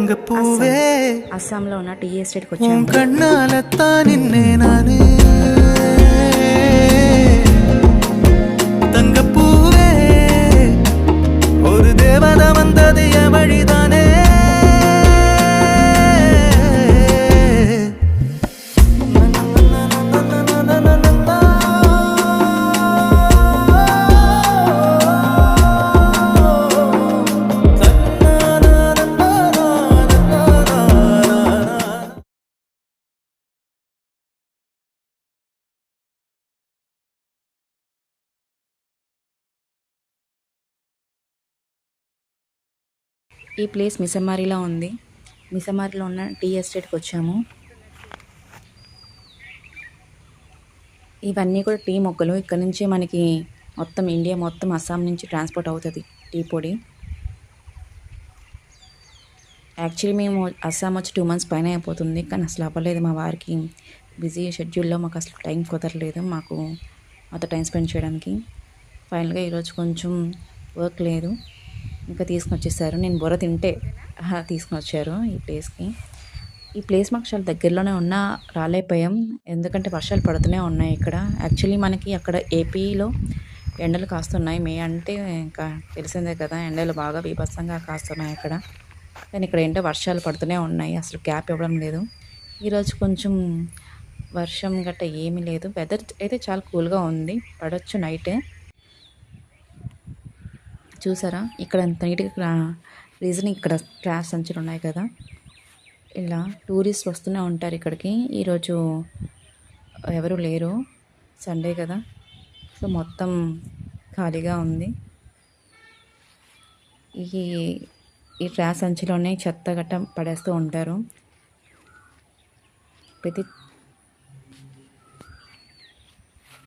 തങ്കപ്പൂവേ అస్సాంలో ఉన్న టీ ఎస్టేట్కి వచ్చాము. കണ്ണാലത്താ നിന്നെ നാനേ തങ്കപ്പൂവേ ഒരു ദേവത വന്നത് എവഴിതാനേ ఈ ప్లేస్ మిసమారిలో ఉంది. మిసమారిలో ఉన్న టీ ఎస్టేట్కి వచ్చాము. ఇవన్నీ కూడా టీ మొక్కలు. ఇక్కడ నుంచి మనకి మొత్తం ఇండియా మొత్తం అస్సాం నుంచి ట్రాన్స్పోర్ట్ అవుతుంది టీ పొడి. యాక్చువల్లీ మేము అస్సాం వచ్చి 2 months పైన అయిపోతుంది, కానీ అసలు అవ్వలేదు. మా వారికి బిజీ షెడ్యూల్లో మాకు అసలు టైం కుదరలేదు మాకు మాతో టైం స్పెండ్ చేయడానికి. ఫైనల్గా ఈరోజు కొంచెం వర్క్ లేదు, ఇంకా తీసుకుని వచ్చేసారు. నేను బుర్ర తింటే తీసుకుని వచ్చారు ఈ ప్లేస్కి. ఈ ప్లేస్ మాకు చాలా దగ్గరలోనే ఉన్నా రాలేకపోయాం, ఎందుకంటే వర్షాలు పడుతూనే ఉన్నాయి ఇక్కడ. యాక్చువల్లీ మనకి అక్కడ ఏపీలో ఎండలు కాస్తున్నాయి. మే అంటే ఇంకా తెలిసిందే కదా, ఎండలు బాగా బీభత్సంగా కాస్తున్నాయి అక్కడ. కానీ ఇక్కడ ఏంటో వర్షాలు పడుతూనే ఉన్నాయి, అసలు గ్యాప్ ఇవ్వడం లేదు. ఈరోజు కొంచెం వర్షం గట్ట ఏమీ లేదు. వెదర్ అయితే చాలా కూల్గా ఉంది, పడవచ్చు నైట్. చూసారా ఇక్కడ ఎంత నీట్గా రీజన్ ఇక్కడ ట్రాష్ సంచులు ఉన్నాయి కదా. ఇలా టూరిస్ట్ వస్తూనే ఉంటారు ఇక్కడికి. ఈరోజు ఎవరు లేరు, సండే కదా, సో మొత్తం ఖాళీగా ఉంది. ఈ ట్రాష్ సంచిలోనే చెత్త గట్ట పడేస్తూ ఉంటారు. ప్రతి